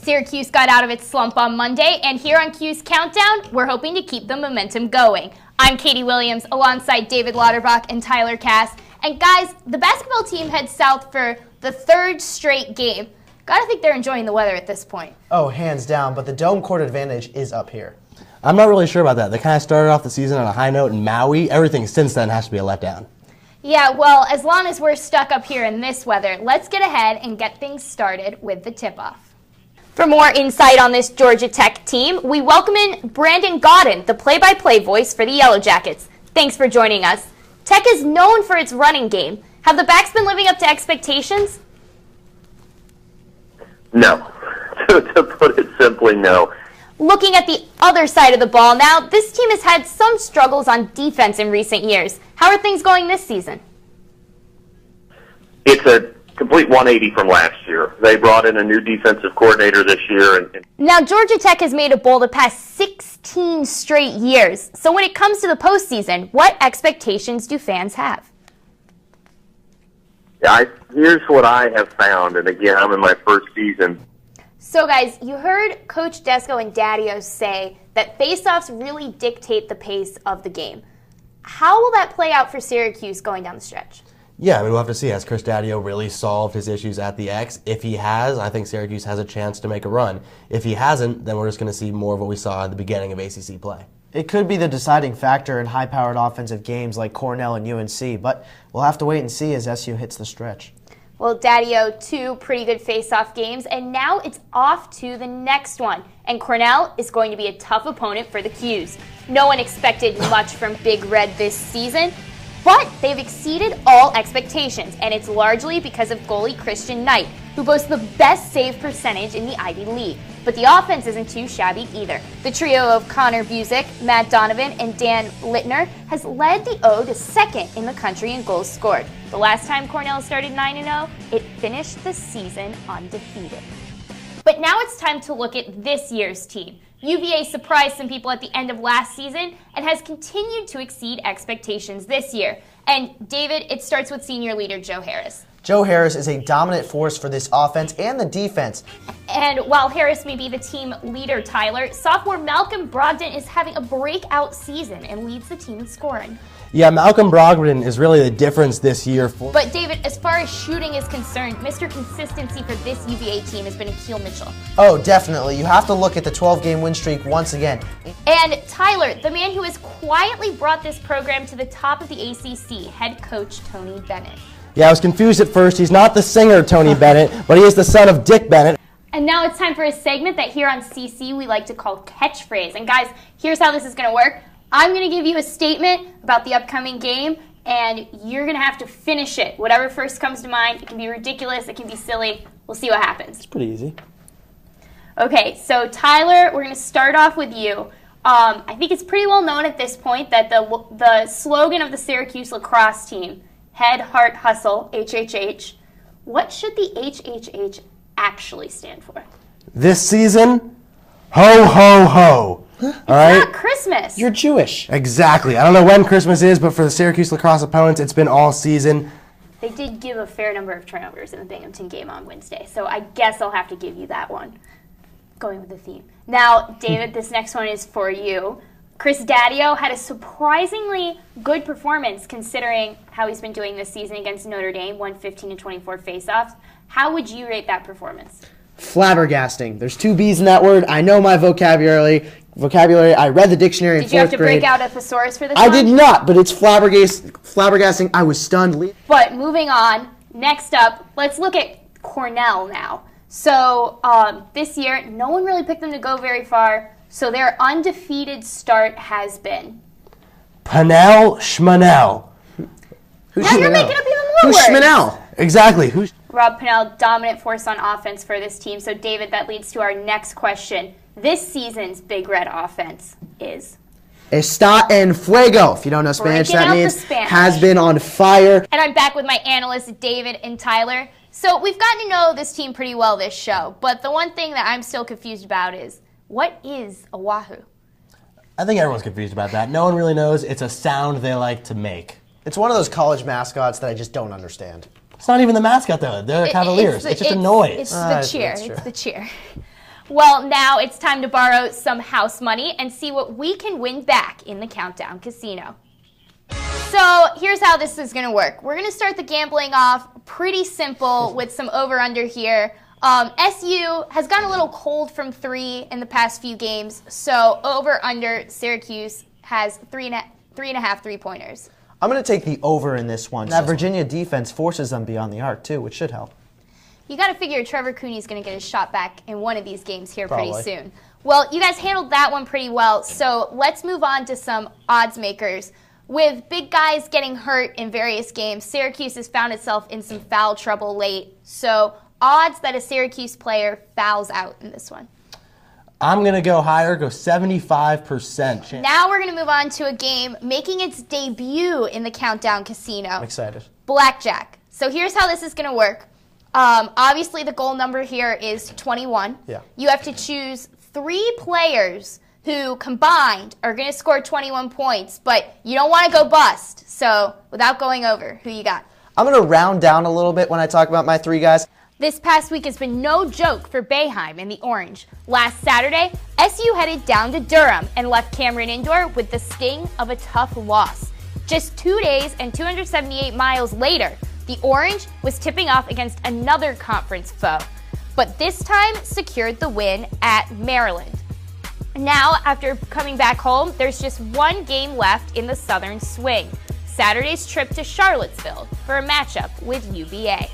Syracuse got out of its slump on Monday, and here on Q's Countdown, we're hoping to keep the momentum going. I'm Katy Williams, alongside David Lauterbach and Tyler Cass. And guys, the basketball team heads south for the third straight game. Gotta think they're enjoying the weather at this point. Oh, hands down, but the dome court advantage is up here. I'm not really sure about that. They kind of started off the season on a high note in Maui. Everything since then has to be a letdown. Yeah, well, as long as we're stuck up here in this weather, let's get ahead and get things started with the tip-off. For more insight on this Georgia Tech team, we welcome in Brandon Godden, the play-by-play voice for the Yellow Jackets. Thanks for joining us. Tech is known for its running game. Have the backs been living up to expectations? No. To put it simply, no. Looking at the other side of the ball now, this team has had some struggles on defense in recent years. How are things going this season? It's a complete 180 from last year. They brought in a new defensive coordinator this year. Now, Georgia Tech has made a bowl the past 16 straight years. So when it comes to the postseason, what expectations do fans have? Here's what I have found, and again, I'm in my first season. So guys, you heard Coach Desko and Daddio say that faceoffs really dictate the pace of the game. How will that play out for Syracuse going down the stretch? Yeah, I mean, we'll have to see. Has Chris Daddio really solved his issues at the X? If he has, I think Syracuse has a chance to make a run. If he hasn't, then we're just going to see more of what we saw at the beginning of ACC play. It could be the deciding factor in high-powered offensive games like Cornell and UNC, but we'll have to wait and see as SU hits the stretch. Well, Daddio, 2 pretty good face-off games, and now it's off to the next one. And Cornell is going to be a tough opponent for the Qs. No one expected much from Big Red this season, but they've exceeded all expectations, and it's largely because of goalie Christian Knight, who boasts the best save percentage in the Ivy League. But the offense isn't too shabby either. The trio of Connor Busick, Matt Donovan, and Dan Littner has led the O to second in the country in goals scored. The last time Cornell started 9-0, it finished the season undefeated. But now it's time to look at this year's team. UVA surprised some people at the end of last season and has continued to exceed expectations this year. And David, it starts with senior leader Joe Harris. Joe Harris is a dominant force for this offense and the defense. And while Harris may be the team leader, Tyler, sophomore Malcolm Brogdon is having a breakout season and leads the team in scoring. Yeah, Malcolm Brogdon is really the difference this year. But David, as far as shooting is concerned, Mr. Consistency for this UVA team has been Akil Mitchell. Oh, definitely. You have to look at the 12-game win streak once again. And Tyler, the man who has quietly brought this program to the top of the ACC, head coach Tony Bennett. Yeah, I was confused at first. He's not the singer, Tony Bennett, but he is the son of Dick Bennett. And now it's time for a segment that here on CC we like to call Catchphrase. And guys, here's how this is going to work. I'm going to give you a statement about the upcoming game, and you're going to have to finish it. Whatever first comes to mind. It can be ridiculous. It can be silly. We'll see what happens. It's pretty easy. Okay, so Tyler, we're going to start off with you. I think it's pretty well known at this point that the slogan of the Syracuse lacrosse team, Head, Heart, Hustle, HHH. What should the HHH actually stand for? This season, ho, ho, ho. It's not Christmas. You're Jewish. Exactly. I don't know when Christmas is, but for the Syracuse lacrosse opponents, it's been all season. They did give a fair number of turnovers in the Binghamton game on Wednesday, so I guess I'll have to give you that one. Going with the theme. Now, David, this next one is for you. Chris Daddio had a surprisingly good performance considering how he's been doing this season against Notre Dame, won 15-24 faceoffs. How would you rate that performance? Flabbergasting. There's 2 B's in that word. I know my vocabulary. I read the dictionary in 4th grade. Did you have to break out a thesaurus for this I one? did not, but it's flabbergasting. I was stunned. But moving on, next up, let's look at Cornell now. So this year, no one really picked them to go very far, so their undefeated start has been Panel Schmanel. Now you're making up even more Who's words. Schmanel? Exactly. Who's Rob Pennell, dominant force on offense for this team. So, David, that leads to our next question. This season's Big Red offense is? Está en fuego. If you don't know Spanish, Breaking that out the means Spanish. has been on fire. And I'm back with my analysts, David and Tyler. So, we've gotten to know this team pretty well this show. But the one thing that I'm still confused about is, what is a wahoo? I think everyone's confused about that. No one really knows. It's a sound they like to make. It's one of those college mascots that I just don't understand. It's not even the mascot, though. They're Cavaliers. It's just a noise. It's the cheer. that's true. It's the cheer. Well, now it's time to borrow some house money and see what we can win back in the Countdown Casino. So here's how this is going to work. We're going to start the gambling off pretty simple with some over-under here. SU has gotten a little cold from 3 in the past few games, so over-under Syracuse has 3.5 3-pointers. I'm going to take the over in this one. That Virginia defense forces them beyond the arc, too, which should help. You got to figure Trevor Cooney's going to get his shot back in one of these games here Probably. pretty soon. Well, you guys handled that one pretty well, so let's move on to some odds makers. With big guys getting hurt in various games, Syracuse has found itself in some foul trouble late. So odds that a Syracuse player fouls out in this one. I'm going to go higher, go 75%. Now we're going to move on to a game making its debut in the Countdown Casino. I'm excited. Blackjack. So here's how this is going to work. Obviously, the goal number here is 21. Yeah. You have to choose 3 players who combined are going to score 21 points, but you don't want to go bust. So without going over, who you got? I'm going to round down a little bit when I talk about my 3 guys. This past week has been no joke for Boeheim and the Orange. Last Saturday, SU headed down to Durham and left Cameron Indoor with the sting of a tough loss. Just 2 days and 278 miles later, the Orange was tipping off against another conference foe, but this time secured the win at Maryland. Now, after coming back home, there's just one game left in the Southern Swing. Saturday's trip to Charlottesville for a matchup with UVA.